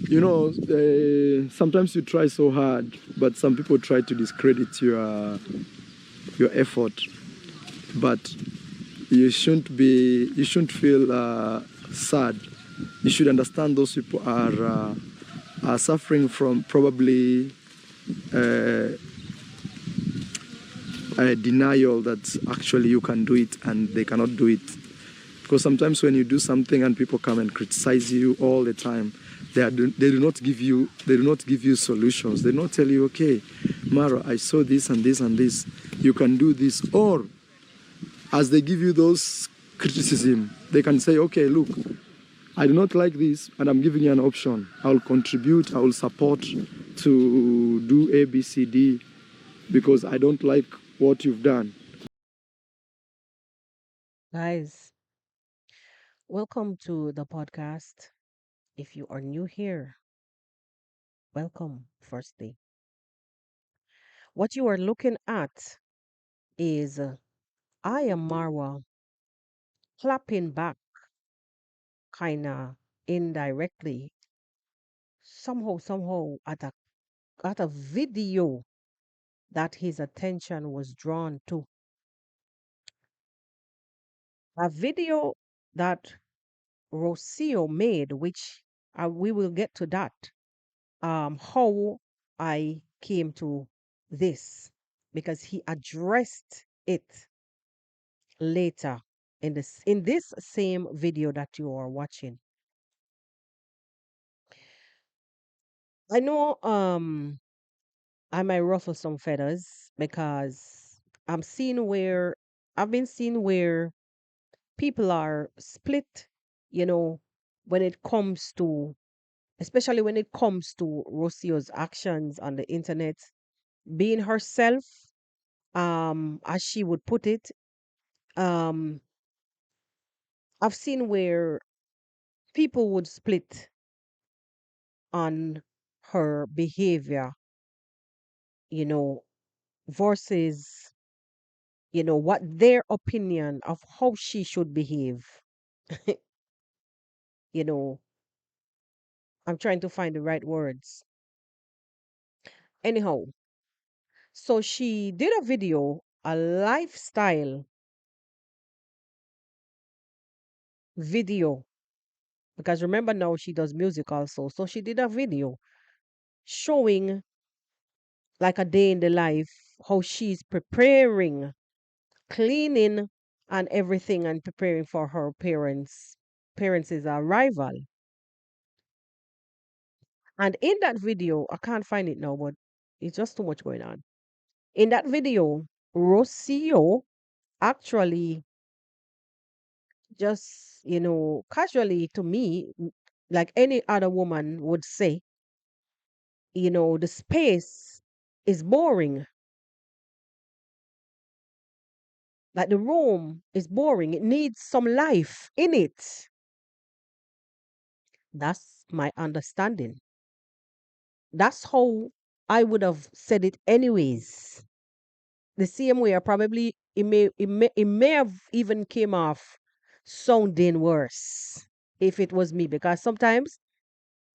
Sometimes you try so hard, but some people try to discredit your effort. But you shouldn't feel sad. You should understand those people are suffering from probably uh, a denial that actually you can do it and they cannot do it. Because sometimes when you do something and people come and criticize you all the time, they do not give you solutions. They do not tell you, okay, Mara, I saw this and this and this. You can do this. Or as they give you those criticism, they can say, okay, look, I do not like this, and I'm giving you an option. I will contribute, I will support to do A, B, C, D, because I don't like what you've done. Guys, welcome to the podcast. If you are new here, welcome, firstly. What you are looking at is I am Marwa clapping back, kind of indirectly, somehow at a video that his attention was drawn to. A video that Rocio made, which we will get to that. How I came to this because he addressed it later in this same video that you are watching. I know I might ruffle some feathers because I'm seeing where I've been seeing where people are split, you know, when it comes to especially when it comes to Rocio's actions on the internet, being herself, as she would put it. um I've seen where people would split on her behavior, you know, versus, what their opinion of how she should behave. you know, I'm trying to find the right words. Anyhow, so she did a video, a lifestyle video, because remember now she does music also. So she did a video showing like a day in the life, how she's preparing, cleaning and everything and preparing for her parents' arrival. And in that video, I can't find it now, but it's just too much going on. In that video, Rocio actually just, casually to me, like any other woman would say, the space is boring. Like the room is boring. It needs some life in it. That's my understanding. That's how I would have said it anyways. The same way, I probably it may have even came off sounding worse if it was me, because sometimes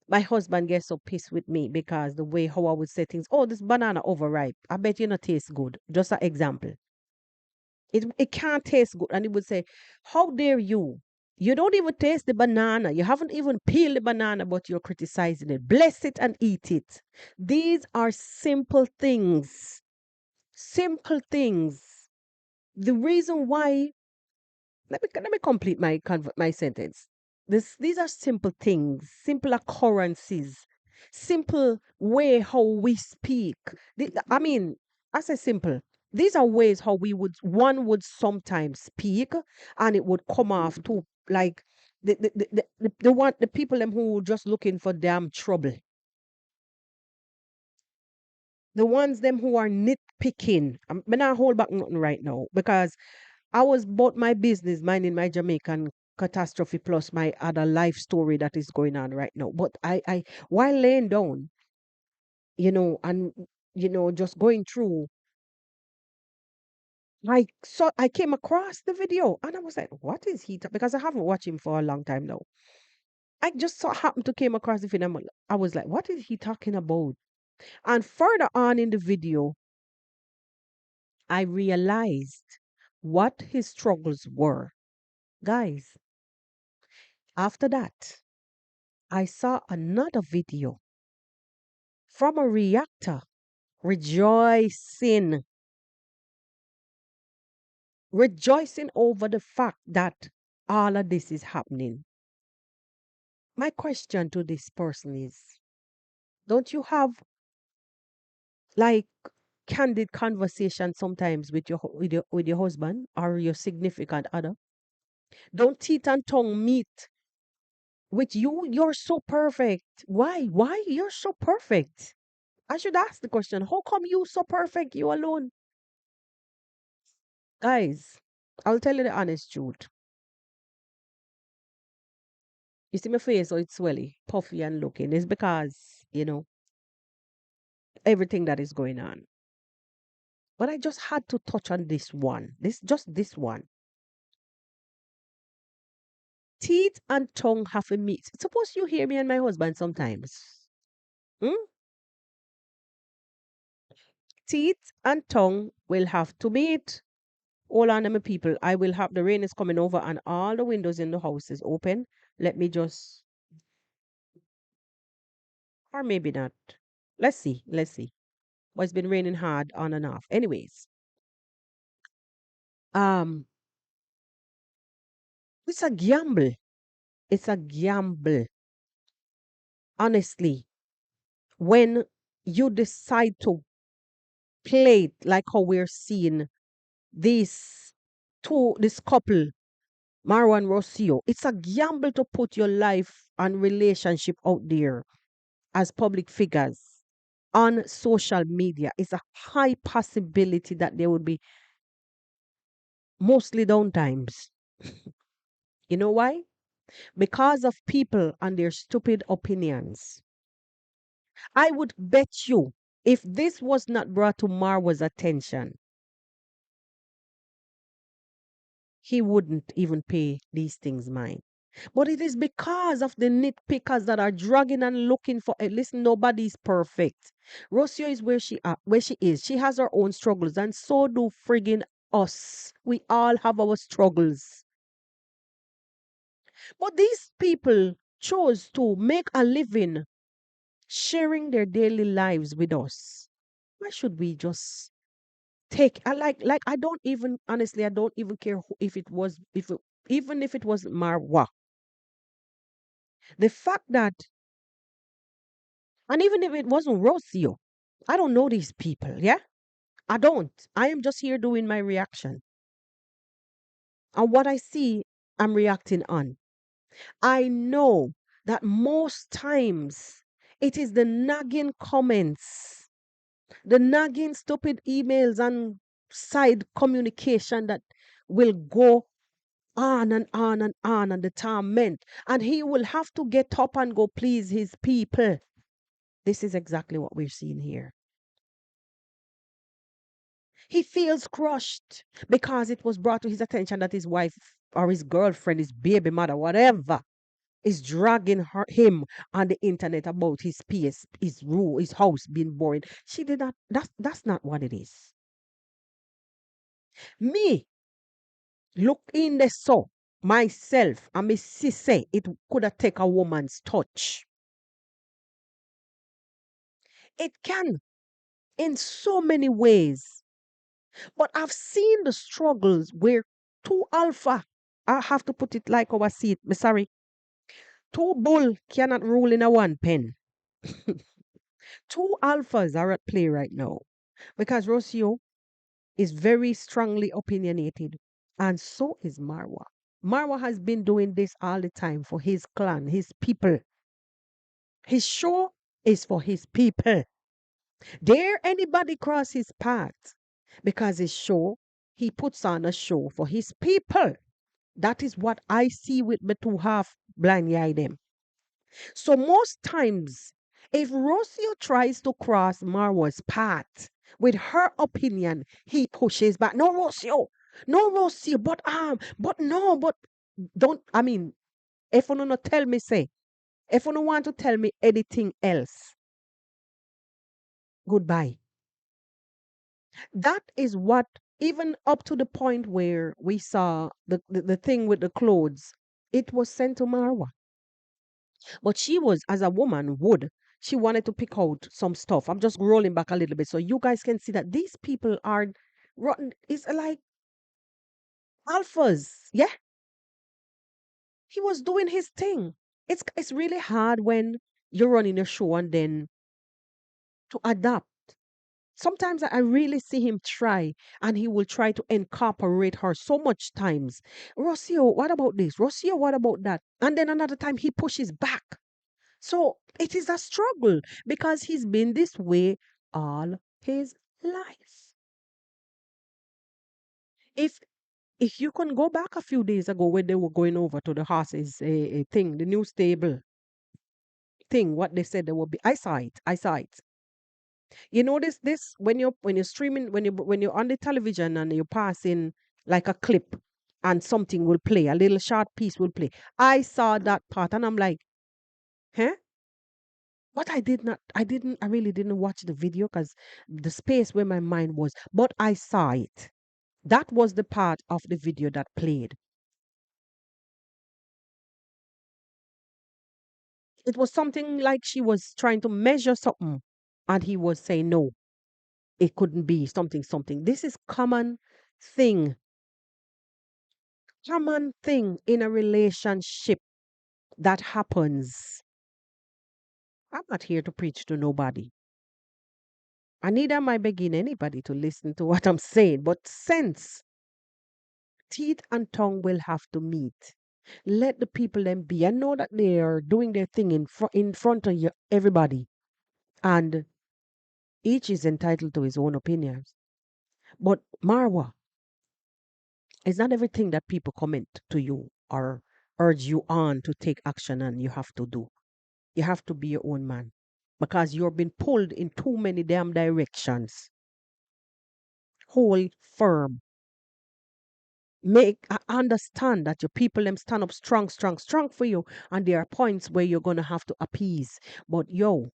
my husband gets so pissed with me because the way how I would say things. Oh, this banana overripe. I bet you not taste good. Just an example. It can't taste good, and he would say, "How dare you? You don't even taste the banana. You haven't even peeled the banana, but you're criticizing it. Bless it and eat it." These are simple things. Simple things. The reason why, let me complete my sentence. These are simple things, simple occurrences, simple way how we speak. I mean, I say simple. These are ways how one would sometimes speak, and it would come off to like the people them who just looking for damn trouble, the ones them who are nitpicking. I'm not hold back nothing right now because I was about my business, minding my Jamaican catastrophe plus my other life story that is going on right now. But I while laying down, and just going through, I came across the video and I was like, what is he? Because I haven't watched him for a long time now. I just so happened to came across the video. I was like, what is he talking about? And further on in the video, I realized what his struggles were. Guys, after that, I saw another video from a reactor rejoicing, rejoicing over the fact that all of this is happening. My question to this person is, don't you have like candid conversation sometimes with your husband or your significant other? Don't teeth and tongue meet with you. You're so perfect. Why you're so perfect? I should ask the question, how come you so perfect, you alone? Guys, I'll tell you the honest truth. You see my face, so it's swelly, puffy and looking. It's because, everything that is going on. But I just had to touch on this one. This one. Teeth and tongue have to meet. Suppose you hear me and my husband sometimes. Hmm? Teeth and tongue will have to meet. All on my people. I will have the rain is coming over and all the windows in the house is open. Let me just, or maybe not. Let's see. Let's see. But it's been raining hard on and off. Anyways, um, it's a gamble. It's a gamble. Honestly, when you decide to play it like how we're seeing these this couple, Marwa and Rocio, it's a gamble to put your life and relationship out there as public figures on social media. It's a high possibility that there would be mostly downtimes. You know why? Because of people and their stupid opinions. I would bet you if this was not brought to Marwa's attention, he wouldn't even pay these things mind. But it is because of the nitpickers that are dragging and looking for it. Listen, nobody's perfect. Rocio is where she is. She has her own struggles, and so do friggin' us. We all have our struggles. But these people chose to make a living sharing their daily lives with us. Why should we just take like I don't even honestly I don't even care if it was if it, even if it was Marwa. The fact that, and even if it wasn't Rocio, I don't know these people, yeah? I don't. I am just here doing my reaction. And what I see, I'm reacting on. I know that most times it is the nagging comments, the nagging stupid emails and side communication that will go on and on and on and the torment. And he will have to get up and go please his people. This is exactly what we're seeing here. He feels crushed because it was brought to his attention that his wife or his girlfriend, his baby mother, whatever, is dragging him on the internet about his PS, his rule, his house being boring. She did not. That's not what it is. Me look in the so myself. I me see say it could have take a woman's touch. It can in so many ways. But I've seen the struggles where two alpha, I have to put it like our seat, me sorry, two bull cannot rule in a one pen. Two alphas are at play right now because Rocio is very strongly opinionated, and so is Marwa. Marwa has been doing this all the time for his clan, his people. His show is for his people. Dare anybody cross his path because his show, he puts on a show for his people. That is what I see with my two half blind eye them. So most times, if Rocio tries to cross Marwa's path with her opinion, he pushes back. No, Rocio, no, Rocio, but no, but don't. I mean, if you no tell me, say If you don't want to tell me anything else, goodbye. That is what, even up to the point where we saw the thing with the clothes, it was sent to Marwa. But she was, as a woman would, she wanted to pick out some stuff. I'm just rolling back a little bit so you guys can see that these people are rotten. It's like alphas. Yeah, he was doing his thing. It's really hard when you're running a show and then to adapt. Sometimes I really see him try and he will try to incorporate her so much times. Rocio, what about this? Rocio, what about that? And then another time he pushes back. So it is a struggle because he's been this way all his life. If if you can go back a few days ago when they were going over to the horses thing, the new stable thing, what they said there will be, I saw it. I saw it. You notice this when you're streaming, when you're on the television and you're passing like a clip and something will play, a little short piece will play. I saw that part and I'm like, huh? But I really didn't watch the video because the space where my mind was, but I saw it. That was the part of the video that played. It was something like she was trying to measure something and he was saying, no, it couldn't be something, something. This is thing, common thing in a relationship that happens. I'm not here to preach to nobody. And neither am I begging anybody to listen to what I'm saying, but sense, teeth and tongue will have to meet. Let the people then be. I know that they are doing their thing in front of you, everybody, and each is entitled to his own opinions. But Marwa, it's not everything that people comment to you or urge you on to take action and you have to do. You have to be your own man because you're being pulled in too many damn directions. Hold firm. Understand that your people them stand up strong, strong, strong for you, and there are points where you're gonna have to appease. But yo,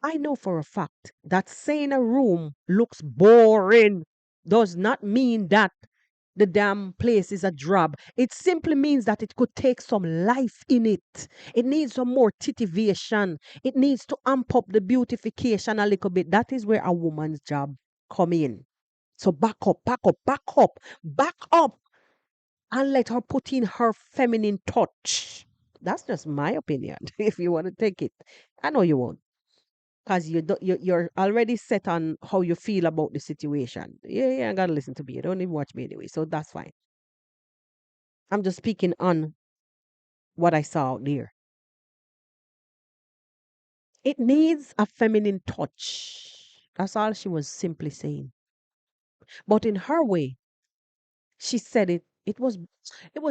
I know for a fact that saying a room looks boring does not mean that the damn place is a drab. It simply means that it could take some life in it. It needs some more titivation. It needs to amp up the beautification a little bit. That is where a woman's job come in. So back up, back up, back up, back up, and let her put in her feminine touch. That's just my opinion. If you want to take it, I know you won't, because you're already set on how you feel about the situation. Yeah, yeah, I gotta listen to me. You don't even watch me anyway, so that's fine. I'm just speaking on what I saw out there. It needs a feminine touch. That's all she was simply saying. But in her way, she said it was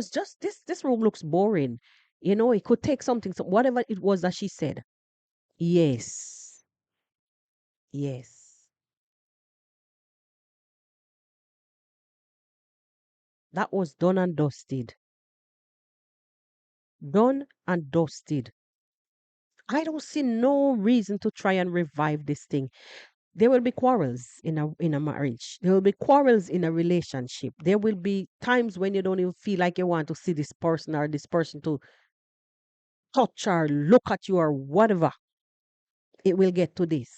just this room looks boring. It could take something, so whatever it was that she said. Yes. Yes. That was done and dusted. Done and dusted. I don't see no reason to try and revive this thing. There will be quarrels in a marriage. There will be quarrels in a relationship. There will be times when you don't even feel like you want to see this person or this person to touch or look at you or whatever. It will get to this.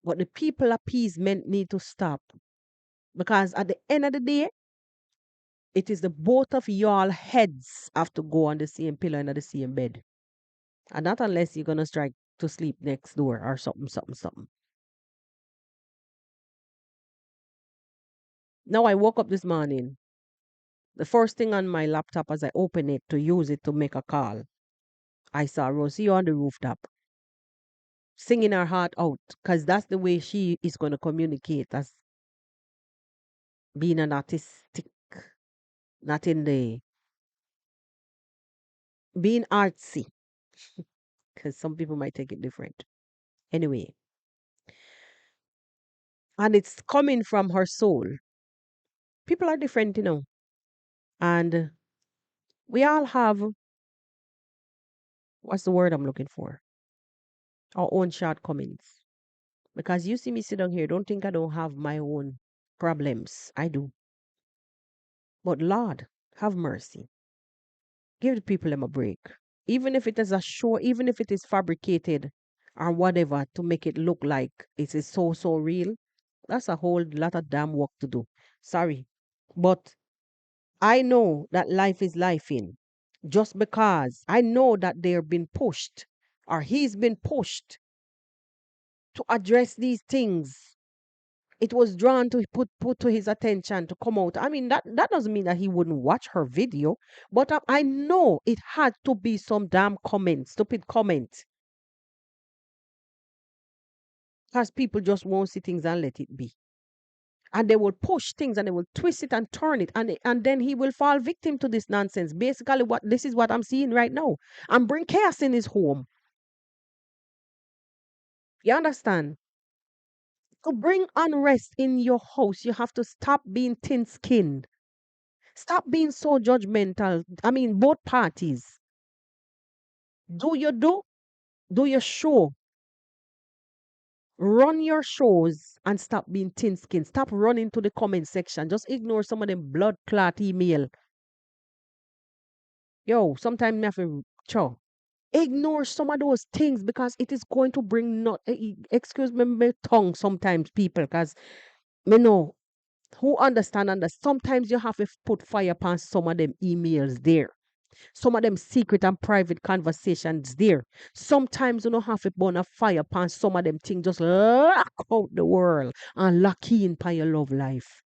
But the people appeasement need to stop because at the end of the day, it is the both of y'all heads have to go on the same pillow and the same bed. And not unless you're gonna strike to sleep next door or something, something, something. Now I woke up this morning. The first thing on my laptop as I open it to use it to make a call, I saw Rocio on the rooftop singing her heart out because that's the way she is going to communicate as being an artistic, not in the being artsy because some people might take it different. Anyway, and it's coming from her soul. People are different, and we all have What's the word I'm looking for? Our own shortcomings. Because you see me sit down here, don't think I don't have my own problems. I do. But Lord, have mercy. Give the people them a break. Even if it is a show, even if it is fabricated or whatever to make it look like it is so real, that's a whole lot of damn work to do. Sorry. But I know that life is life in. Just because I know that they're being pushed or he's been pushed to address these things. It was drawn to put to his attention to come out. I mean that doesn't mean that he wouldn't watch her video, but I know it had to be some damn comment, stupid comment, because people just won't see things and let it be, and they will push things and they will twist it and turn it, and then he will fall victim to this nonsense. Basically, what this is what I'm seeing right now, and bring chaos in his home. You understand? To bring unrest in your house, you have to stop being thin-skinned. Stop being so judgmental. I mean, both parties. Do your do your show. Run your shows and stop being thin skinned. Stop running to the comment section. Just ignore some of them blood clot email. Yo, sometimes me have to chow. Ignore some of those things because it is going to bring not excuse me my tongue sometimes people because me know who understand sometimes you have to put fire upon some of them emails there. Some of them secret and private conversations there. Sometimes you don't have to burn a fire upon some of them things. Just lock out the world and lock in by your love life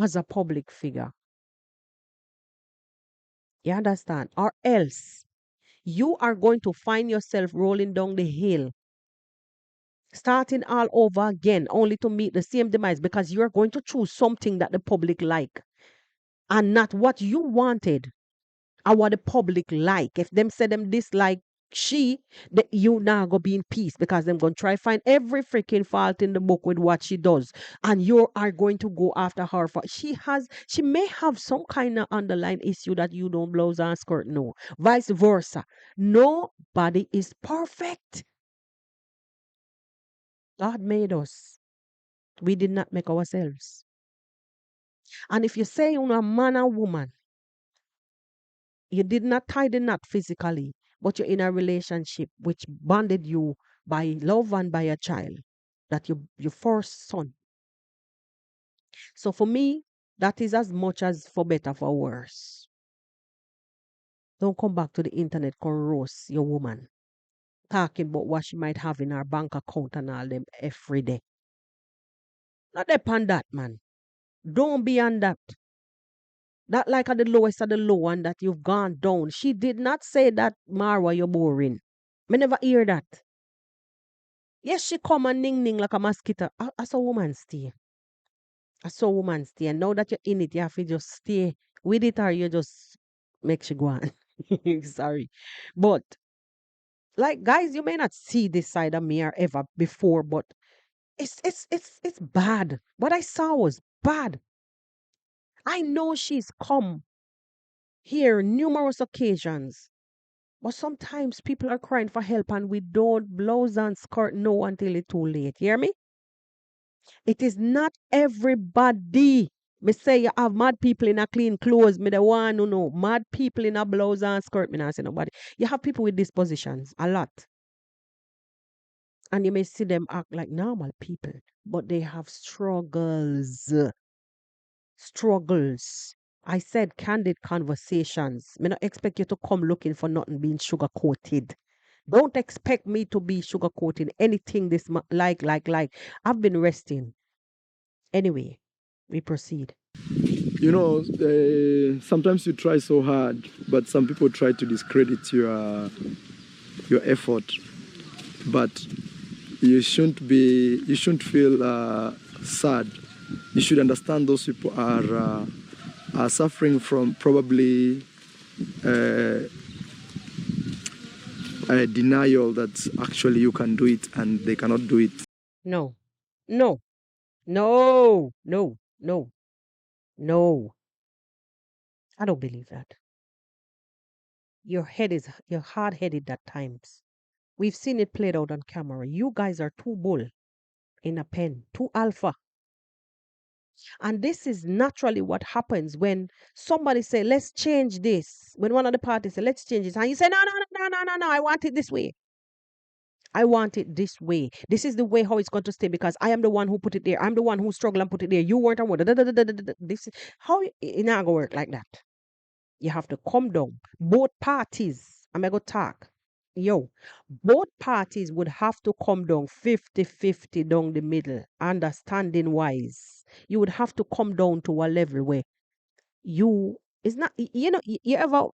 as a public figure. You understand? Or else you are going to find yourself rolling down the hill, starting all over again, only to meet the same demise because you're going to choose something that the public like and not what you wanted. And what the public like. If them say them dislike she, you now go be in peace because them gonna try find every freaking fault in the book with what she does, and you are going to go after her for she may have some kind of underlying issue that you don't blouse and skirt no, vice versa. Nobody is perfect. God made us. We did not make ourselves. And if you say you're a man or woman, you did not tie the knot physically, but you're in a relationship which bonded you by love and by a child, that your first son. So for me, that is as much as for better for worse. Don't come back to the internet roast your woman, talking about what she might have in her bank account and all them every day. Not depend that, man. Don't be on that. That like at the lowest of the low and that you've gone down. She did not say that, Marwa, you're boring. Me never hear that. Yes, she come and ning ning like a mosquito. I saw woman stay. I saw woman stay. And now that you're in it, you have to just stay with it or you just make she go on. Sorry. But like guys, you may not see this side of me or ever before, but it's bad. What I saw was bad. I know she's come here numerous occasions. But sometimes people are crying for help and we don't blouse and skirt no until it's too late. Hear me? It is not everybody. Me say you have mad people in a clean clothes. Me the one who know. Mad people in a blouse and skirt. Me not say nobody. You have people with dispositions. A lot. And you may see them act like normal people. But they have struggles. Struggles. I said candid conversations. Me not expect you to come looking for nothing being sugar coated. Don't expect me to be sugar coating anything like. I've been resting. Anyway, we proceed. You know, sometimes you try so hard, but some people try to discredit your effort. But you shouldn't feel sad. You should understand those people are suffering from probably a denial that actually you can do it and they cannot do it. No, no, no. No. I don't believe that. you're hard headed at times. We've seen it played out on camera. You guys are too bull in a pen, too alpha. And this is naturally what happens when somebody say, let's change this. When one of the parties say, let's change this. And you say, no, no, no, no, no, no, no, I want it this way. I want it this way. This is the way how it's going to stay because I am the one who put it there. I'm the one who struggled and put it there. You weren't. This is how it not gonna work like that. You have to come down. Both parties, I'm going to talk. Yo, both parties would have to come down 50-50 down the middle, understanding wise. You would have to come down to a level where you, it's not, you ever,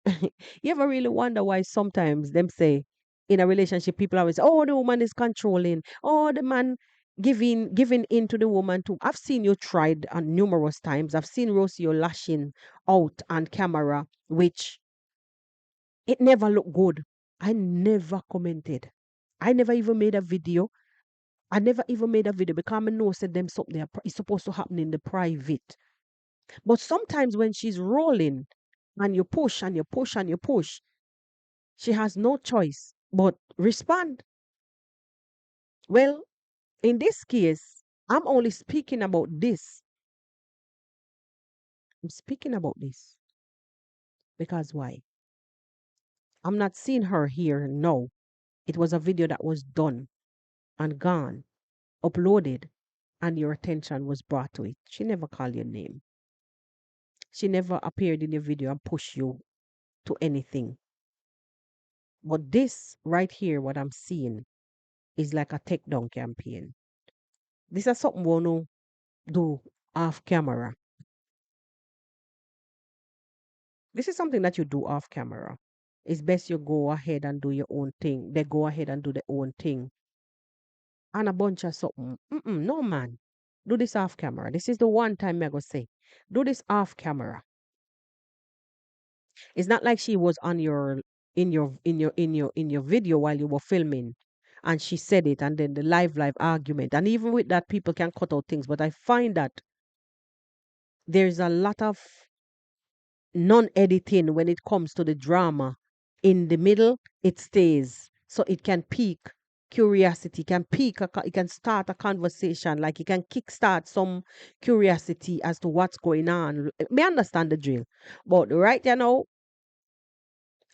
you ever really wonder why sometimes them say in a relationship, people always, oh, the woman is controlling, oh, the man giving in to the woman too. I've seen you tried numerous times. I've seen Rocio lashing out on camera, which it never looked good. I never commented. I never even made a video. I never even made a video because I know said them something is supposed to happen in the private. But sometimes when she's rolling and you push and you push and you push, she has no choice but respond. Well, in this case, I'm only speaking about this. I'm speaking about this because why? I'm not seeing her here. No. It was a video that was done and gone, uploaded, and your attention was brought to it. She never called your name. She never appeared in your video and pushed you to anything. But this right here, what I'm seeing, is like a takedown campaign. This is something we wanna do off camera. This is something that you do off camera. It's best you go ahead and do your own thing. They go ahead and do their own thing. And a bunch of something. No man. Do this off camera. This is the one time I go say. Do this off camera. It's not like she was on your in your video while you were filming and she said it and then the live argument. And even with that people can cut out things. But I find that there's a lot of non-editing when it comes to the drama. In the middle, it stays. So it can pique curiosity, it can start a conversation, like it can kickstart some curiosity as to what's going on. May understand the drill. But right now,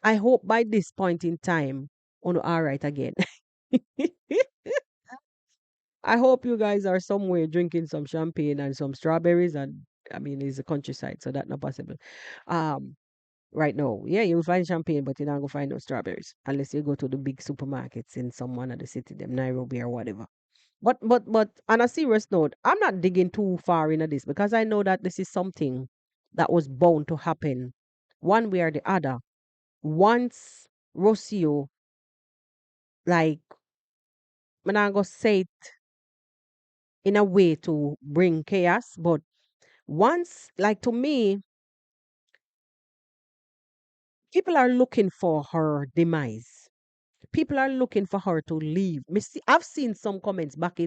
I hope by this point in time, on all right again. I hope you guys are somewhere drinking some champagne and some strawberries and I mean it's a countryside, so that's not possible. Um right now. Yeah, you'll find champagne, but you're not gonna find no strawberries unless you go to the big supermarkets in some one of the city, them Nairobi or whatever. But on a serious note, I'm not digging too far into this because I know that this is something that was bound to happen one way or the other. Once Rocio, like, I'm not gonna say it in a way to bring chaos, but once, like to me, people are looking for her demise. People are looking for her to leave. I've seen some comments back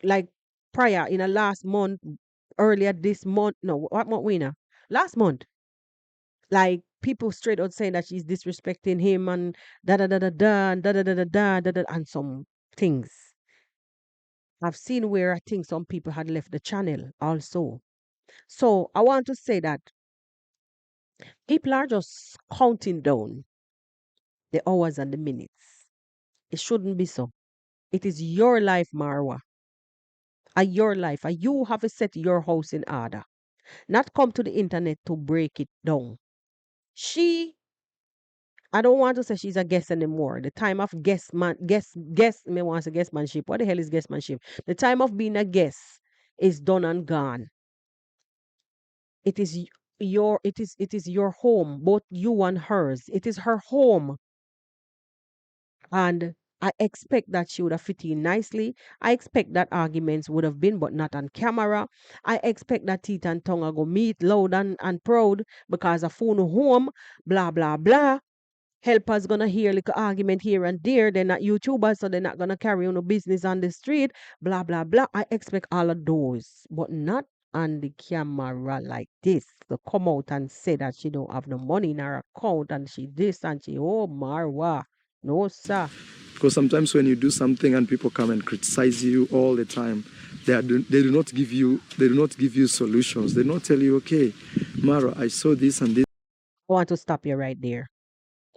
like prior in a last month, earlier this month. No, what month we now? Last month, like people straight out saying that she's disrespecting him and da da da da da and da da da da da da da and some things. I've seen where I think some people had left the channel also. So I want to say that people are just counting down the hours and the minutes. It shouldn't be so. It is your life, Marwa. Your life. You have to set your house in order. Not come to the internet to break it down. She, I don't want to say she's a guest anymore. The time of guest, me want to say guestmanship. What the hell is guestmanship? The time of being a guest is done and gone. It is your home, both you and hers. It is her home. And I expect that she would have fit in nicely. I expect that arguments would have been, but not on camera. I expect that teeth and tongue are going to meet loud and proud because a phone home, blah, blah, blah. Helpers gonna hear like argument here and there. They're not YouTubers, so they're not gonna carry on no business on the street. Blah blah blah. I expect all of those, but not on the camera like this to come out and say that she don't have no money in her account and she this and she oh Marwa. No sir. Because sometimes when you do something and people come and criticize you all the time, they do not give you solutions. They do not tell you, okay, Mara, I saw this and this. I want to stop you right there.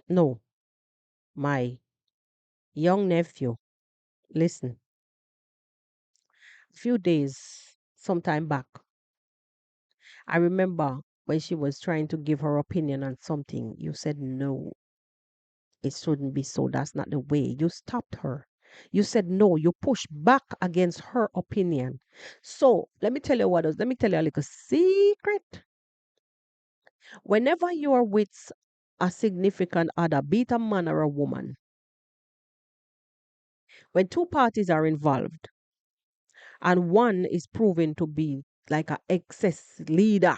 No, my young nephew, listen, a few days, sometime back, I remember when she was trying to give her opinion on something, you said, no, it shouldn't be so. That's not the way. You stopped her. You said no. You pushed back against her opinion. So let me tell you what else. Let me tell you a little secret. Whenever you are with a significant other, be it a man or a woman, when two parties are involved and one is proven to be like an excess leader,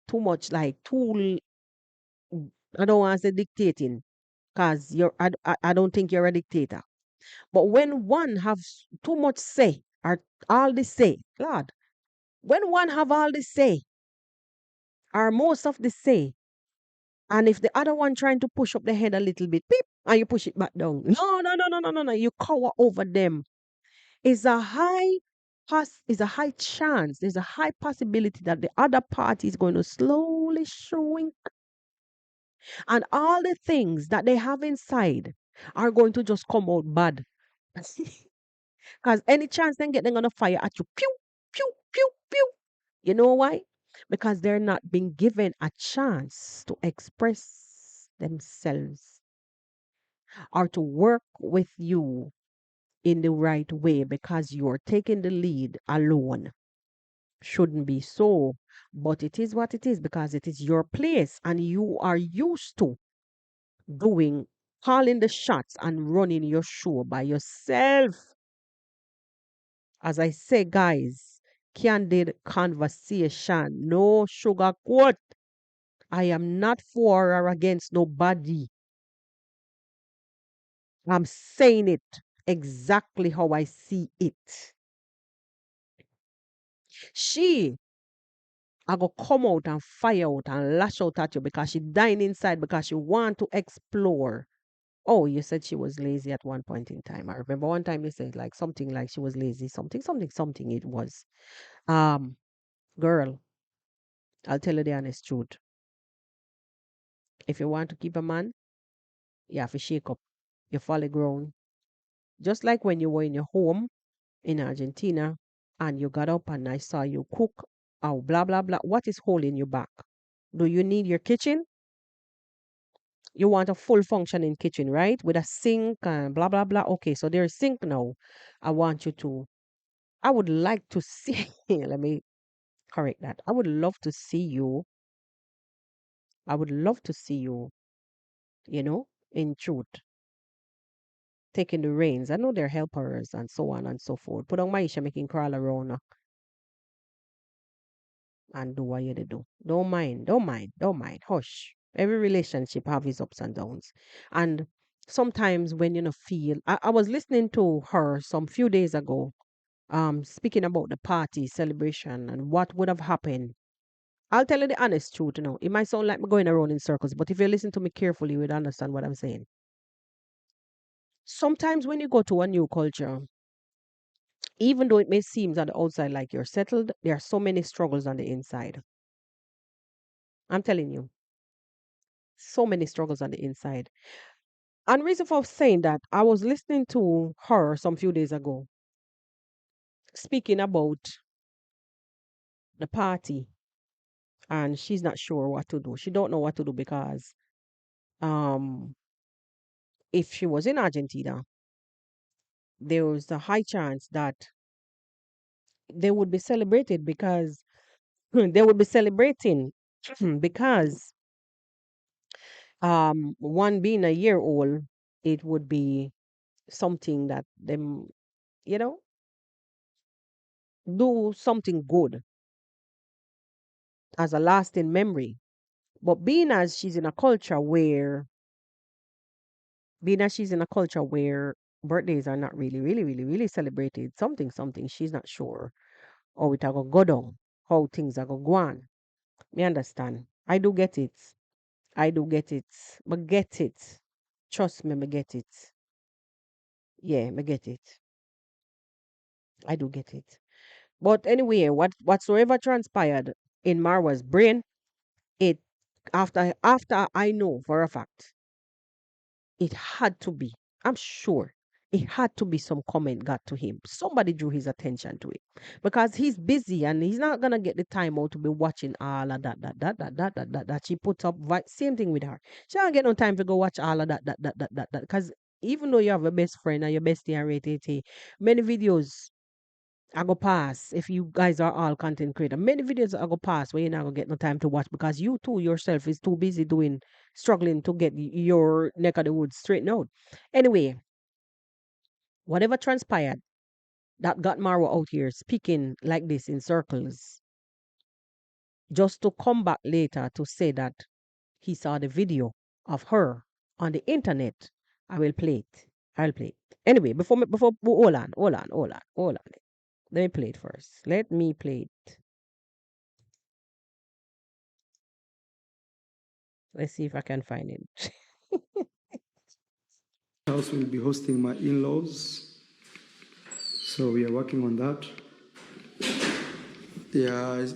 too much like too, I don't want to say dictating, because I don't think you're a dictator. But when one have too much say or all the say, Lord, when one have all the say or most of the say, and if the other one trying to push up the head a little bit, beep, and you push it back down. No, no, no, no, no, no, no. You cower over them. Is a high is a high chance. There's a high possibility that the other party is going to slowly shrink, and all the things that they have inside are going to just come out bad. Because any chance they get, they're gonna fire at you. Pew, pew, pew, pew. You know why? Because they're not being given a chance to express themselves or to work with you in the right way because you're taking the lead alone. Shouldn't be so. But it is what it is because it is your place and you are used to doing, calling the shots and running your show by yourself. As I say, guys, candid conversation, no sugarcoat. I am not for or against nobody. I'm saying it exactly how I see it. She I go come out and fire out and lash out at you because she dying inside because she want to explore. Oh, you said she was lazy at one point in time. I remember one time you said like something like she was lazy, something, something, something it was. Um, girl, I'll tell you the honest truth. If you want to keep a man, you have to shake up. You follow ground. Just like when you were in your home in Argentina and you got up and I saw you cook, oh, blah, blah, blah. What is holding you back? Do you need your kitchen? You want a full functioning kitchen, right? With a sink and blah, blah, blah. Okay, so there's sink now. I want you to, I would like to see, let me correct that. I would love to see you. I would love to see you, in truth taking the reins. I know they're helpers and so on and so forth. Put on Maisha making crawl around and do what you dey do. Don't mind, don't mind, don't mind. Hush. Every relationship have its ups and downs. And sometimes when you know feel I was listening to her some few days ago, speaking about the party celebration and what would have happened. I'll tell you the honest truth, It might sound like me going around in circles, but if you listen to me carefully, you would understand what I'm saying. Sometimes when you go to a new culture, even though it may seem on the outside like you're settled, there are so many struggles on the inside. I'm telling you, so many struggles on the inside. And reason for saying that, I was listening to her some few days ago speaking about the party, and she's not sure what to do. She don't know what to do because um, if she was in Argentina, there was a high chance that they would be celebrated because they would be celebrating because one being a year old, it would be something that them, you know, do something good as a lasting memory. But being as she's in a culture where birthdays are not really, really, really, really celebrated, something, something, she's not sure. Or it will go down. how things are going to go on. Me understand. I do get it. I do get it. But get it. Trust me, me get it. Yeah, me get it. I do get it. But anyway, whatsoever transpired in Marwa's brain, it after I know for a fact, it had to be. I'm sure it had to be some comment got to him. Somebody drew his attention to it because he's busy and he's not gonna get the time out to be watching all of that. She put up. Same thing with her. She don't get no time to go watch all of that. Because even though you have a best friend and your bestie and rate, many videos I go pass if you guys are all content creator. Many videos I go pass where you're not gonna get no time to watch because you too yourself is too busy doing struggling to get your neck of the woods straightened out. Anyway, whatever transpired that got Marwa out here speaking like this in circles, just to come back later to say that he saw the video of her on the internet. I will play it. I'll play it. Anyway, before hold on. Let me play it first. Let me play it. Let's see if I can find it. House will be hosting my in-laws, so we are working on that. Yeah,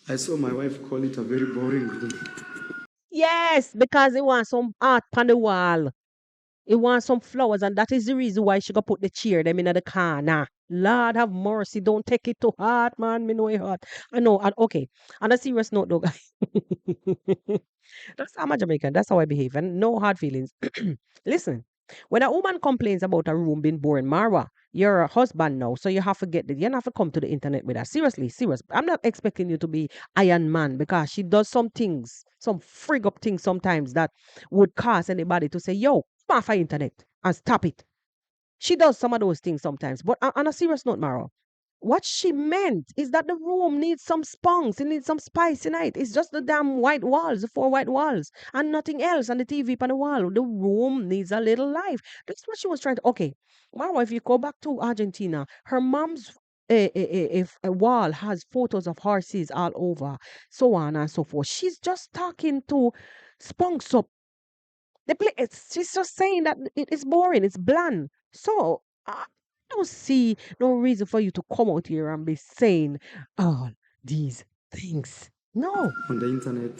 I saw my wife call it a very boring room. Yes, because it wants some art on the wall. It wants some flowers, and that is the reason why she got put the chair them in the corner. Lord have mercy, don't take it to heart, man. Me know it hard. I know. And okay, on a serious note, though, guys. That's I'm a Jamaican. That's how I behave, and no hard feelings. Listen, when a woman complains about a room being boring, Marwa, you're a husband now, so you have to get the, you have to come to the internet with her. Seriously, serious. I'm not expecting you to be Iron Man because she does some things, some frig up things sometimes that would cause anybody to say, "Yo, come off our internet and stop it." She does some of those things sometimes. But on a serious note, Mara, what she meant is that the room needs some spunks. It needs some spice in it. It's just the damn white walls, the four white walls, and nothing else. And the TV on the wall. The room needs a little life. That's what she was trying to. Okay, Mara, if you go back to Argentina, her mom's if a wall has photos of horses all over, so on and so forth. She's just talking to spunks up she's just saying that it is boring, it's bland. So I don't see no reason for you to come out here and be saying all these things. No. On the internet,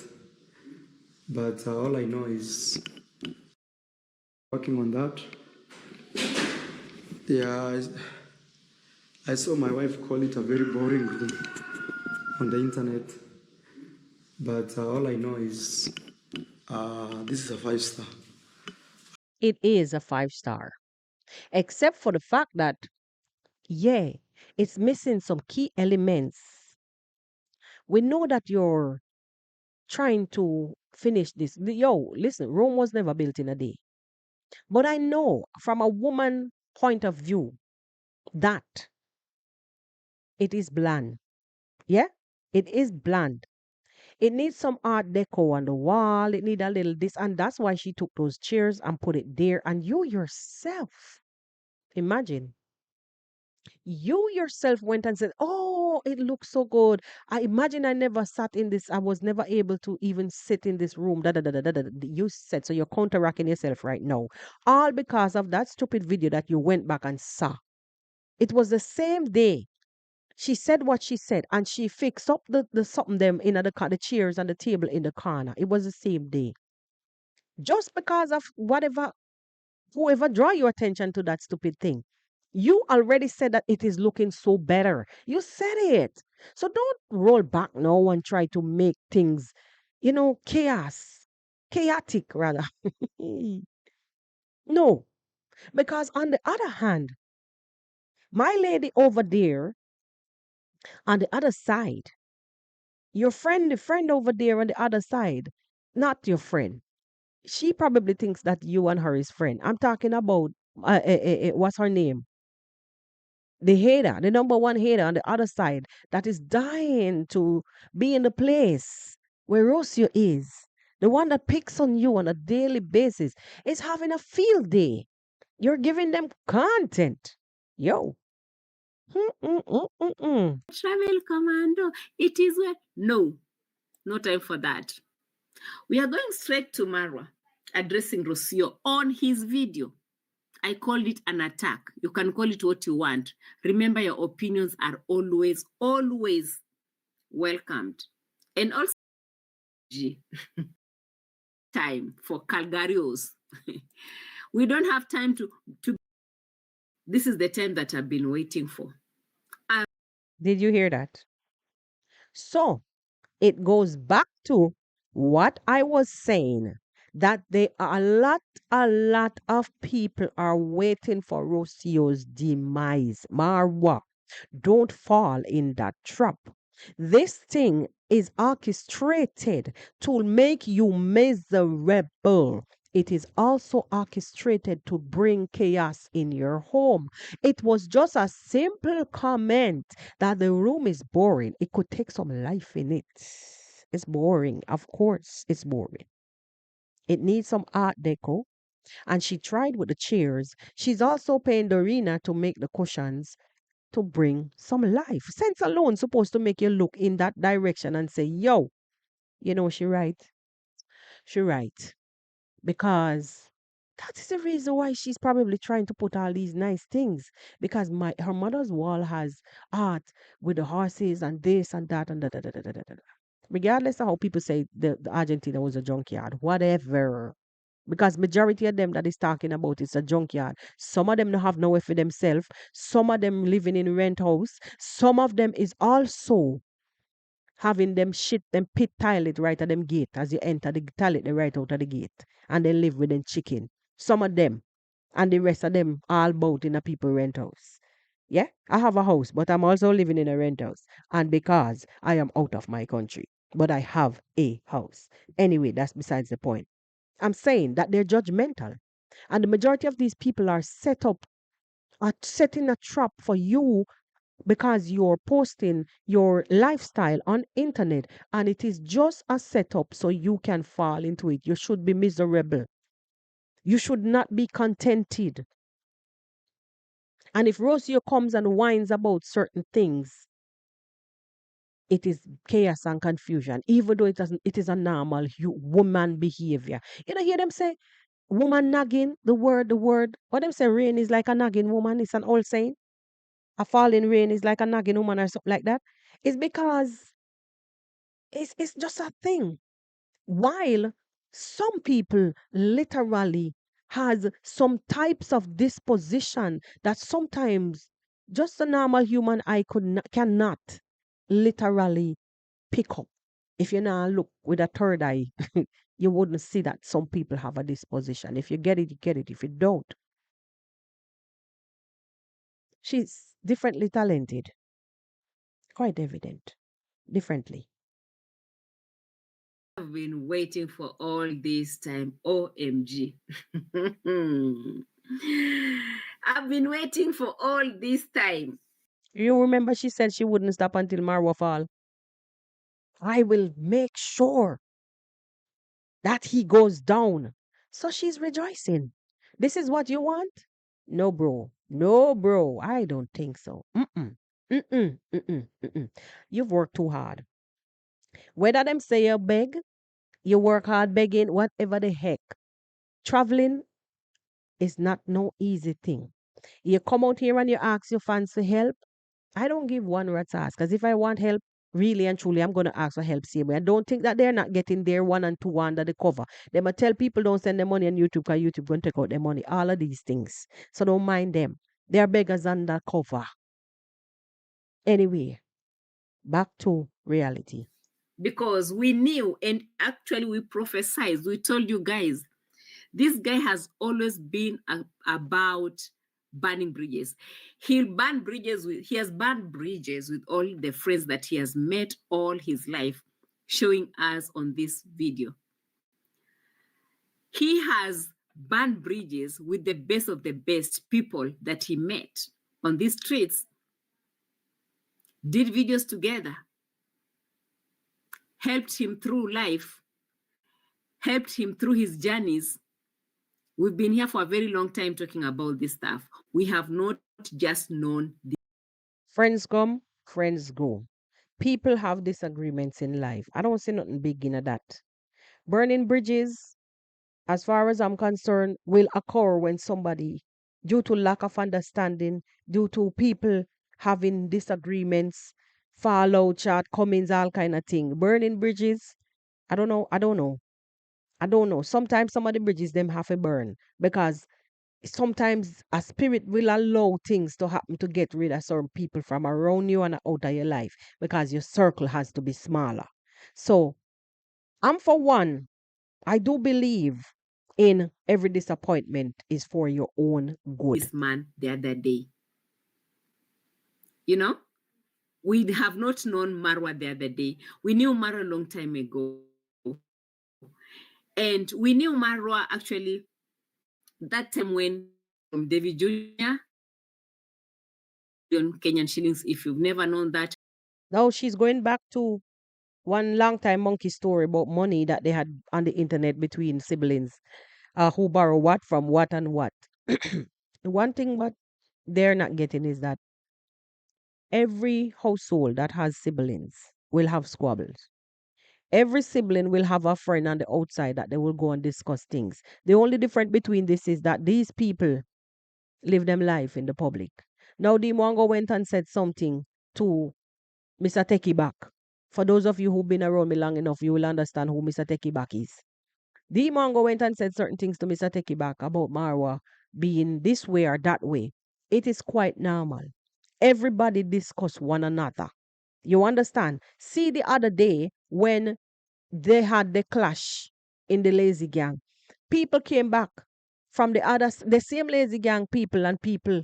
but all I know is working on that. Yeah, I saw my wife call it a very boring room on the internet, but all I know is this is a 5 star. It is a 5 star. Except for the fact that, yeah, it's missing some key elements. We know that you're trying to finish this. Yo, listen, Rome was never built in a day. But I know from a woman point of view that it is bland. Yeah, it is bland. It needs some art deco on the wall. It need a little this, and that's why she took those chairs and put it there. And you yourself, imagine, you yourself went and said, "Oh, it looks so good." I imagine I never sat in this. I was never able to even sit in this room. You said so. You're counteracting yourself right now, all because of that stupid video that you went back and saw. It was the same day she said what she said, and she fixed up the something them in the chairs and the table in the corner. It was the same day. Just because of whatever whoever draw your attention to that stupid thing. You already said that it is looking so better. You said it. So don't roll back now and try to make things, chaotic rather. No, because on the other hand, my lady over there on the other side, your friend, the friend over there on the other side, not your friend. She probably thinks that you and her is friend. I'm talking about what's her name? The hater, the number one hater on the other side that is dying to be in the place where Rocio is. The one that picks on you on a daily basis is having a field day. You're giving them content. Yo, Travel commando. It is where. No, no time for that. We are going straight to Marwa addressing Rocio on his video. I called it an attack. You can call it what you want. Remember, your opinions are always, always welcomed. And also, time for Calgarios. We don't have time to. This is the time that I've been waiting for. Did you hear that? So it goes back to what I was saying, that there are a lot of people are waiting for Rocio's demise. Marwa, don't fall in that trap. This thing is orchestrated to make you miserable. It is also orchestrated to bring chaos in your home. It was just a simple comment that the room is boring. It could take some life in it. It's boring. Of course, it's boring. It needs some art deco. And she tried with the chairs. She's also paying Dorina to make the cushions to bring some life. Sense alone supposed to make you look in that direction and say, yo, she right. She right. Because that is the reason why she's probably trying to put all these nice things. Because her mother's wall has art with the horses and this and that and da da da da da da. Da. Regardless of how people say the Argentina was a junkyard, whatever. Because majority of them that is talking about is a junkyard. Some of them don't have nowhere for themselves. Some of them living in rent house. Some of them is also having them shit them pit toilet right at them gate as you enter the toilet they right out of the gate and they live with them chicken. Some of them and the rest of them all bout in a people rent house. Yeah, I have a house, but I'm also living in a rent house. And because I am out of my country, but I have a house. Anyway, that's besides the point. I'm saying that they're judgmental. And the majority of these people are setting a trap for you because you're posting your lifestyle on internet and it is just a setup so you can fall into it. You should be miserable. You should not be contented. And if Rocio comes and whines about certain things, it is chaos and confusion, even though it is a normal woman behavior. You know, hear them say, woman nagging, the word. What them say, rain is like a nagging woman. It's an old saying. A falling rain is like a nagging woman or something like that. It's because it's just a thing. While some people literally has some types of disposition that sometimes just a normal human eye cannot literally pick up. If you now look with a third eye, you wouldn't see that some people have a disposition. If you get it, you get it. If you don't, she's differently talented, quite evident, differently. I've been waiting for all this time. OMG. I've been waiting for all this time. You remember she said she wouldn't stop until Marwa fall. I will make sure that he goes down. So she's rejoicing. This is what you want? No, bro. No, bro. I don't think so. Mm-mm. Mm-mm. Mm-mm. Mm-mm. You've worked too hard. Whether them say you beg, you work hard begging, whatever the heck. Traveling is not no easy thing. You come out here and you ask your fans for help. I don't give one rat's ass because if I want help, really and truly, I'm going to ask for help same way. I don't think that they're not getting their one and two under the cover. They might tell people don't send them money on YouTube because YouTube going to take out their money. All of these things. So don't mind them. They're beggars under cover. Anyway, back to reality. Because we knew and actually we prophesied. We told you guys, this guy has always been about burning bridges. He has burned bridges with all the friends that he has met all his life, showing us on this video. He has burned bridges with the best of the best people that he met on these streets, did videos together, helped him through life, helped him through his journeys. We've been here for a very long time talking about this stuff. We have not just known Friends come, friends go. People have disagreements in life. I don't see nothing big in that. Burning bridges, as far as I'm concerned, will occur when somebody, due to lack of understanding, due to people having disagreements, fallout, shortcomings, all kind of thing. Burning bridges, I don't know. I don't know. I don't know. Sometimes some of the bridges them have to burn because sometimes a spirit will allow things to happen to get rid of certain people from around you and out of your life because your circle has to be smaller. So I'm for one. I do believe in every disappointment is for your own good. This man the other day. You know, we have not known Marwa the other day. We knew Marwa a long time ago. And we knew Marwa actually that time when from David Jr. Kenyan shillings, if you've never known that. Now she's going back to one long time monkey story about money that they had on the internet between siblings, who borrow what from what and what. One thing what they're not getting is that every household that has siblings will have squabbles. Every sibling will have a friend on the outside that they will go and discuss things. The only difference between this is that these people live them life in the public. Now, the Mongo went and said something to Mr. Techie Back. For those of you who've been around me long enough, you will understand who Mr. Techie Back is. The Mongo went and said certain things to Mr. Techie Back about Marwa being this way or that way. It is quite normal. Everybody discuss one another. You understand? See the other day when they had the clash in the lazy gang. People came back from the same lazy gang people, and people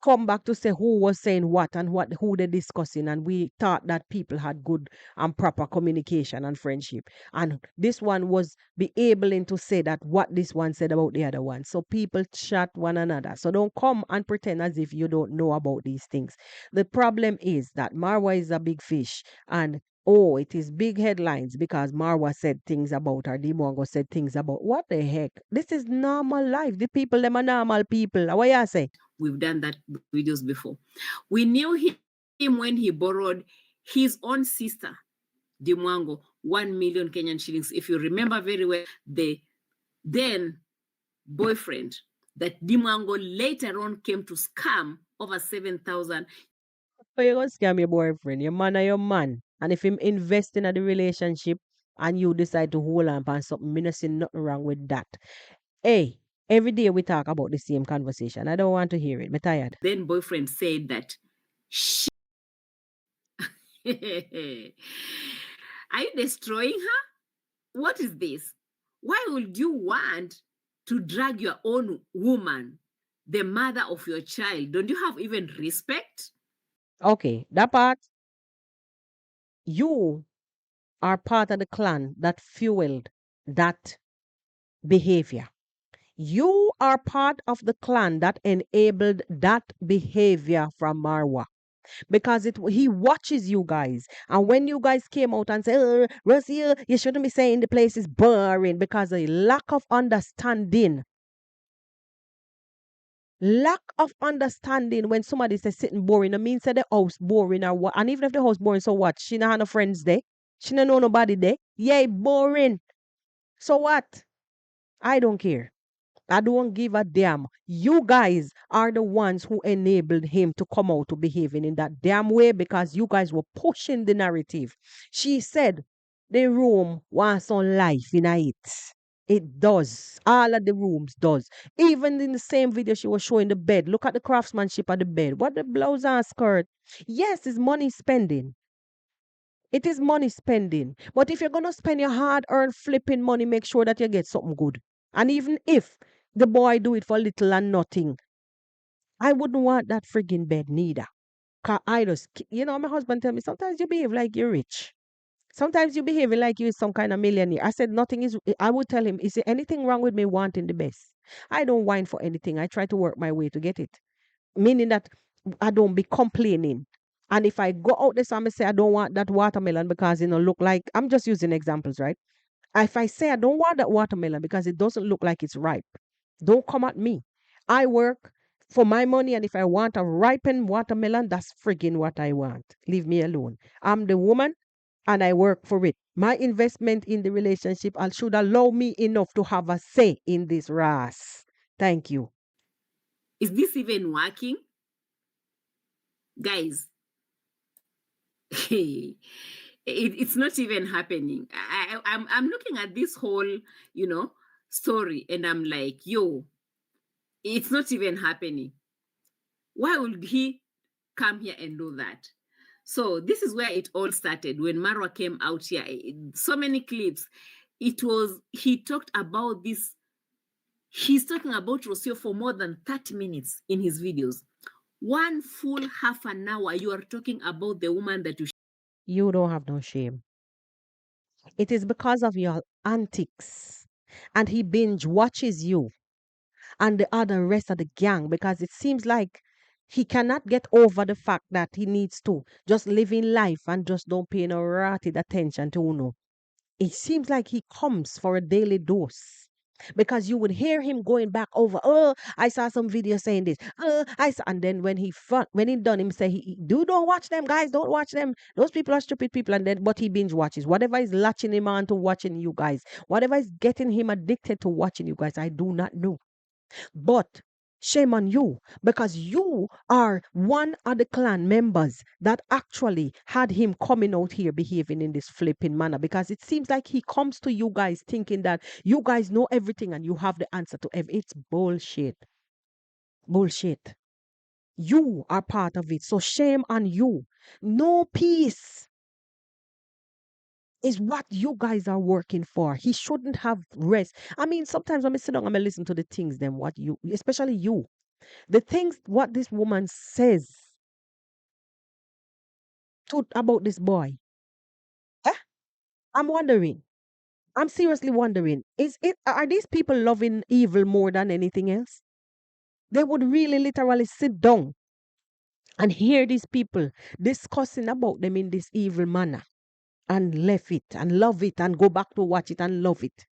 come back to say who was saying what and what who they're discussing, and we thought that people had good and proper communication and friendship, and this one was be able to say that what this one said about the other one. So people chat one another, so don't come and pretend as if you don't know about these things. The problem is that Marwa is a big fish, and oh, it is big headlines because Marwa said things about her. Dimongo said things about what the heck. This is normal life. The people, them are normal people. What you say? We've done that videos before. We knew him when he borrowed his own sister, Dimwango, 1 million Kenyan shillings. If you remember very well, the then boyfriend that Dimwango later on came to scam over 7,000. So you're gonna scam your boyfriend. Your man are your man. And if him invest in a the relationship and you decide to hold on and something, me not see nothing wrong with that. Hey, every day we talk about the same conversation. I don't want to hear it. I'm tired. Then boyfriend said that she are you destroying her? What is this? Why would you want to drag your own woman, the mother of your child? Don't you have even respect? Okay, that part, you are part of the clan that fueled that behavior. You are part of the clan that enabled that behavior from Marwa. Because he watches you guys. And when you guys came out and said, Rocio, you shouldn't be saying the place is boring, because a lack of understanding. Lack of understanding when somebody says sitting boring, it means that the house boring or what. And even if the house boring, so what? She not have no friends there. She don't know nobody there. Yeah, boring. So what? I don't care. I don't give a damn. You guys are the ones who enabled him to come out to behaving in that damn way, because you guys were pushing the narrative. She said the room wants some life in it. It does. All of the rooms does. Even in the same video she was showing the bed. Look at the craftsmanship of the bed. What the blouse and skirt. Yes, it's money spending. It is money spending. But if you're going to spend your hard earned flipping money, make sure that you get something good. And even if the boy do it for little and nothing, I wouldn't want that frigging bed neither. Cause I just, my husband tell me, sometimes you behave like you're rich. Sometimes you behaving like you're some kind of millionaire. I said nothing is, I would tell him, is there anything wrong with me wanting the best? I don't whine for anything. I try to work my way to get it. Meaning that I don't be complaining. And if I go out there and say I don't want that watermelon because look like, I'm just using examples, right? If I say I don't want that watermelon because it doesn't look like it's ripe, don't come at me. I work for my money, and if I want a ripened watermelon, that's friggin' what I want. Leave me alone. I'm the woman and I work for it. My investment in the relationship should allow me enough to have a say in this ras. Thank you. Is this even working? Guys, it's not even happening. I'm looking at this whole, story, and I'm like, yo, it's not even happening. Why would he come here and do that? So this is where it all started when Marwa came out here. So many clips. He talked about this. He's talking about Rocio for more than 30 minutes in his videos. One full half an hour, you are talking about the woman that You don't have no shame. It is because of your antics. And he binge watches you and the other rest of the gang because it seems like he cannot get over the fact that he needs to just live in life and just don't pay no rotted attention to Uno. It seems like he comes for a daily dose. Because you would hear him going back over, oh, I saw some video saying this. I saw, and then when he done him say, don't watch them, guys, don't watch them. Those people are stupid people. And then but he binge watches. Whatever is latching him on to watching you guys, whatever is getting him addicted to watching you guys, I do not know. But shame on you because you are one of the clan members that actually had him coming out here behaving in this flipping manner because it seems like he comes to you guys thinking that you guys know everything and you have the answer to everything. It's bullshit. Bullshit. You are part of it. So shame on you. No peace is what you guys are working for. He shouldn't have rest. I mean, sometimes when I sit down, I'm listen to the things, then what you, especially you, the things what this woman says about this boy. Eh? I'm wondering. I'm seriously wondering. Are these people loving evil more than anything else? They would really literally sit down and hear these people discussing about them in this evil manner and left it and love it and go back to watch it and love it.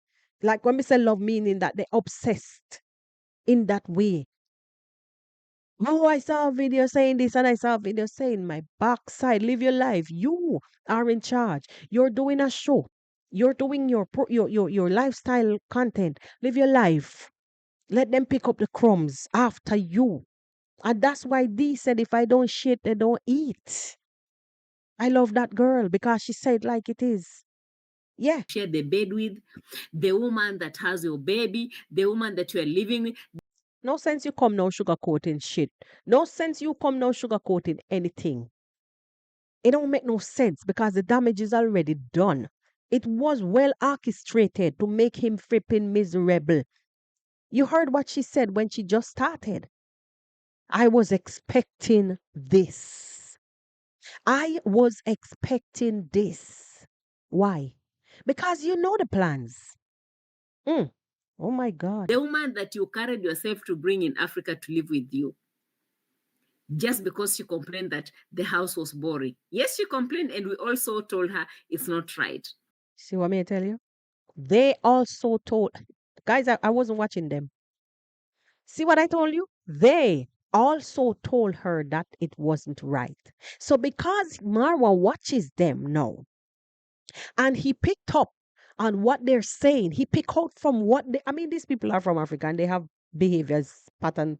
Like when we say love, meaning that they're obsessed in that way. Oh, I saw a video saying this and I saw a video saying my backside. Live your life. You are in charge. You're doing a show. You're doing your lifestyle content. Live your life. Let them pick up the crumbs after you. And that's why Dee said if I don't shit, they don't eat. I love that girl because she said like it is. Yeah. share the bed with, the woman that has your baby, the woman that you are living with. No sense you come now sugarcoating shit. No sense you come now sugarcoating anything. It don't make no sense because the damage is already done. It was well orchestrated to make him flipping miserable. You heard what she said when she just started. I was expecting this. I was expecting this. Why? Because you know the plans. Oh my God. The woman that you carried yourself to bring in Africa to live with you. Just because she complained that the house was boring. Yes, she complained, and we also told her it's not right. See what I tell you? They also told, guys, I wasn't watching them. See what I told you? They also told her that it wasn't right. So because Marwa watches them now, and he picked up on what they're saying, he picked out from I mean, these people are from Africa and they have behavior pattern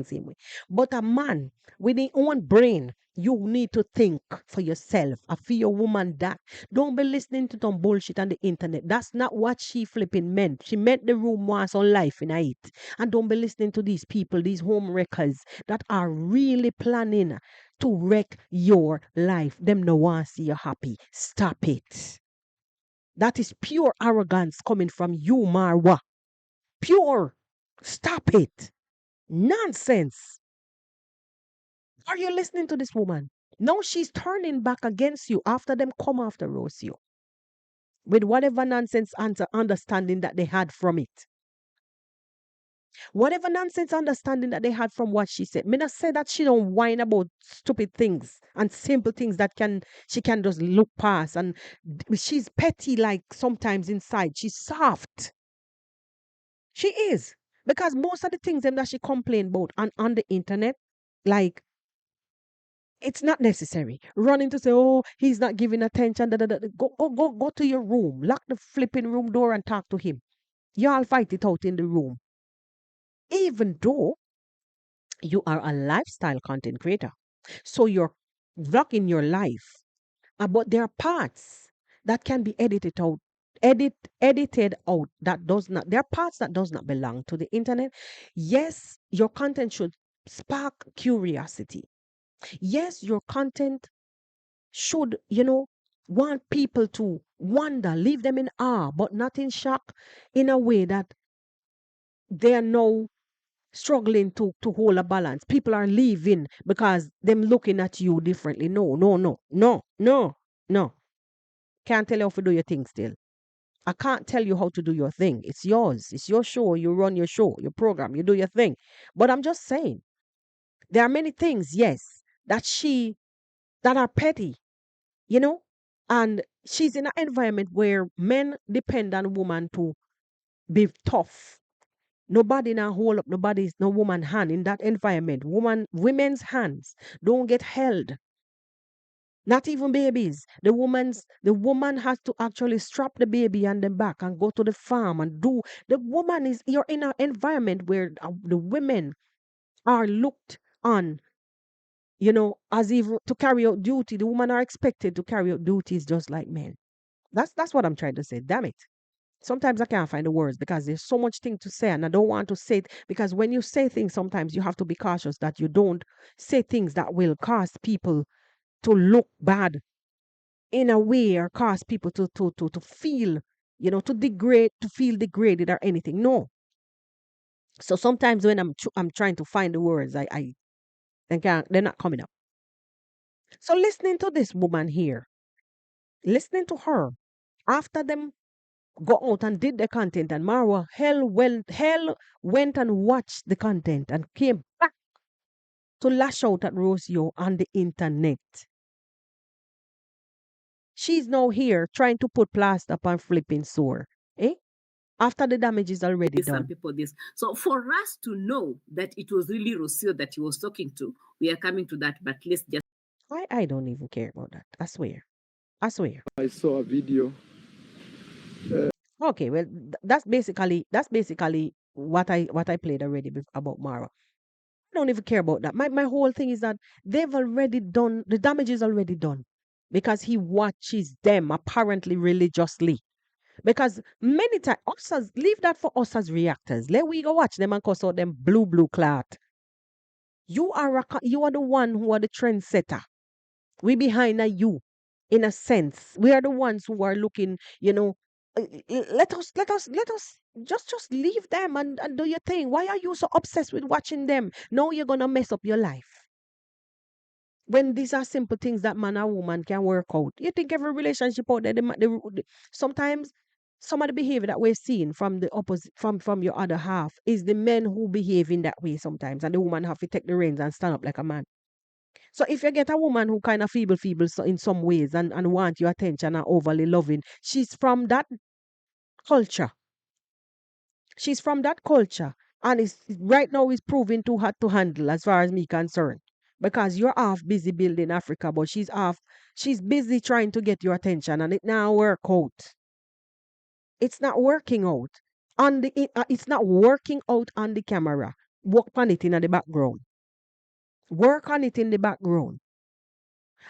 same way. But a man with his own brain, you need to think for yourself. I feel your woman that. Don't be listening to some bullshit on the internet. That's not what she flipping meant. She meant the room once on life in it. And don't be listening to these people, these home wreckers that are really planning to wreck your life. Them no want to see you happy. Stop it. That is pure arrogance coming from you, Marwa. Pure. Stop it. Nonsense. Are you listening to this woman? No, she's turning back against you after them come after Rocio with whatever nonsense answer understanding that they had from it. Whatever nonsense understanding that they had from what she said. Me not say that she don't whine about stupid things and simple things that she can just look past. And she's petty like sometimes inside. She's soft. She is. Because most of the things them that she complained about on the internet, like, it's not necessary. Running to say, oh, he's not giving attention. Da, da, da. Go to your room. Lock the flipping room door and talk to him. Y'all fight it out in the room. Even though you are a lifestyle content creator. So you're vlogging your life. But there are parts that can be edited out that does not, there are parts that does not belong to the internet. Yes, your content should spark curiosity. Yes, your content should, want people to wonder, leave them in awe, but not in shock, in a way that they are now struggling to hold a balance. People are leaving because them looking at you differently. No, no, no, no, no, no. Can't tell you how to do your thing still. I can't tell you how to do your thing. It's yours. It's your show. You run your show, your program, you do your thing. But I'm just saying, there are many things, yes, that are petty, you know? And she's in an environment where men depend on woman to be tough. Nobody now hold up no woman hand in that environment. Women's hands don't get held. Not even babies. The woman has to actually strap the baby on the back and go to the farm and do. You're in an environment where the women are looked on, as even to carry out duty. The women are expected to carry out duties just like men. That's what I'm trying to say. Damn it. Sometimes I can't find the words because there's so much thing to say and I don't want to say it, because when you say things, sometimes you have to be cautious that you don't say things that will cause people to look bad in a way, or cause people to feel, to feel degraded or anything. No. So sometimes when I'm trying to find the words, they're not coming up. So listening to this woman here, listening to her, after them go out and did the content, and Marwa hell went and watched the content and came back to lash out at Rocio on the internet. She's now here trying to put plaster upon flipping sore. Eh? After the damage is already some done. people this. So for us to know that it was really Rocio that he was talking to, we are coming to that, but let's just I don't even care about that. I swear. I swear. I saw a video. Okay, well, that's basically what I played already about Mara. I don't even care about that. My whole thing is that they've already done the damage is already done, because he watches them apparently religiously. Because many times, us leave that for us as reactors. Let we go watch them and cuss out them blue clot. You are the one who are the trendsetter. We behind a you, in a sense. We are the ones who are looking, let us just leave them and do your thing. Why are you so obsessed with watching them? No, you're gonna mess up your life. When these are simple things that man or woman can work out. You think every relationship out there, sometimes some of the behavior that we're seeing from the opposite, from your other half, is the men who behave in that way sometimes, and the woman have to take the reins and stand up like a man. So if you get a woman who kind of feeble in some ways, and want your attention and overly loving, she's from that culture. She's from that culture. And it's right now is proving too hard to handle as far as me concerned. Because you're half busy building Africa, but she's busy trying to get your attention, and it now work out. It's not working out. It's not working out on the camera. Work on it in the background. Work on it in the background.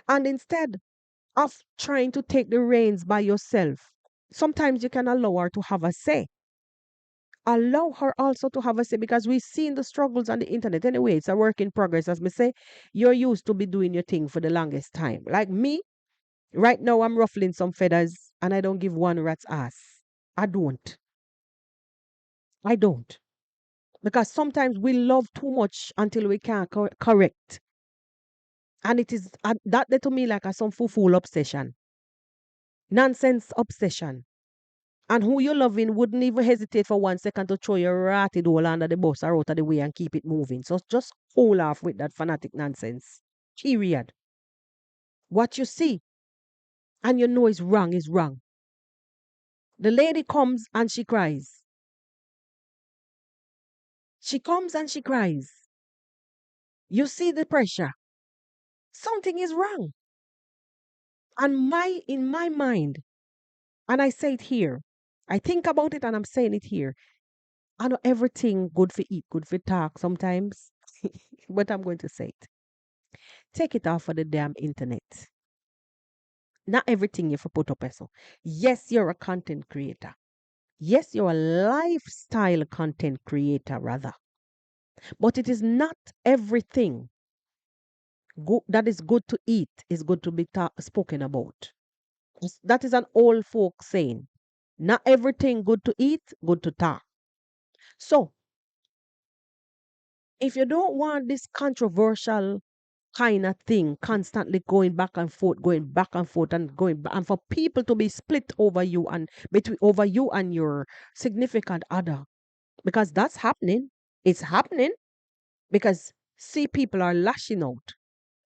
And instead of trying to take the reins by yourself, sometimes you can allow her to have a say. Allow her also to have a say, because we've seen the struggles on the internet. Anyway, it's a work in progress. As me say, you're used to be doing your thing for the longest time. Like me, right now I'm ruffling some feathers and I don't give one rat's ass. I don't. I don't. Because sometimes we love too much until we can't correct. And it is that to me like some fool obsession. Nonsense obsession. And who you're loving wouldn't even hesitate for 1 second to throw your ratted hole under the bus or out of the way and keep it moving. So just hold off with that fanatic nonsense. Period. What you see and you know is wrong is wrong. The lady comes and she cries. She comes and she cries. You see the pressure. Something is wrong. And in my mind, and I say it here, I think about it and I'm saying it here. I know everything good for eat, good for talk sometimes, but I'm going to say it. Take it off of the damn internet. Not everything you have to put up so. Yes, you're a content creator. Yes, you're a lifestyle content creator, rather. But it is not everything that is good to eat is good to be spoken about. That is an old folk saying. Not everything good to eat, good to talk. So, if you don't want this controversial kind of thing constantly going back and forth and going back, and for people to be split over you and between over you and your significant other, because that's happening. It's happening because see, people are lashing out.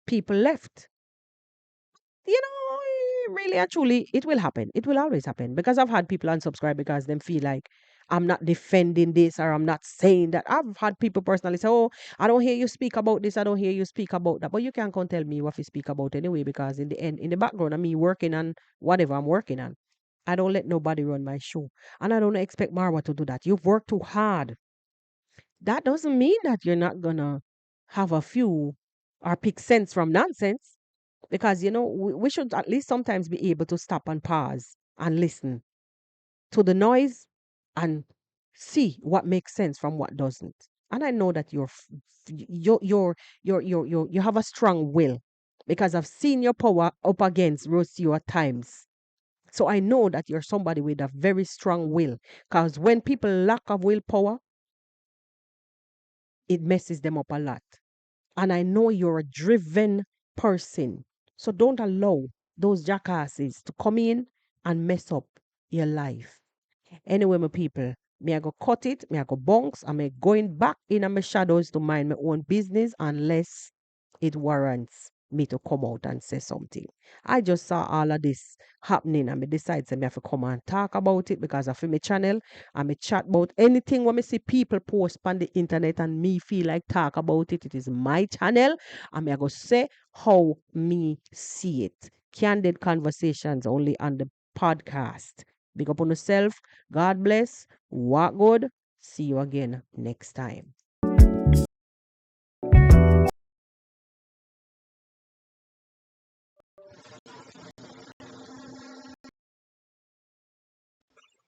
People left. Really and truly, it will happen. It will always happen because I've had people unsubscribe because them feel like I'm not defending this or I'm not saying that. I've had people personally say, "Oh, I don't hear you speak about this. I don't hear you speak about that." But you can't come tell me what you speak about anyway because in the end, in the background, I'm me working on whatever I'm working on. I don't let nobody run my show, and I don't expect Marwa to do that. You've worked too hard. That doesn't mean that you're not gonna have a few or pick sense from nonsense because we should at least sometimes be able to stop and pause and listen to the noise and see what makes sense from what doesn't. And I know that you have a strong will because I've seen your power up against Rocio at times. So I know that you're somebody with a very strong will because when people lack of willpower, it messes them up a lot. And I know you're a driven person. So don't allow those jackasses to come in and mess up your life. Anyway, my people, me I go cut it, me I go bunks, and me going back in my shadows to mind my own business unless it warrants me to come out and say something. I just saw all of this happening and me decide to me have to come and talk about it because I feel my channel and me chat about anything when me see people post on the internet and me feel like talk about it. It is my channel and me I go say how me see it. Candid conversations only on the podcast. Big up on yourself. God bless. Walk good. See you again next time.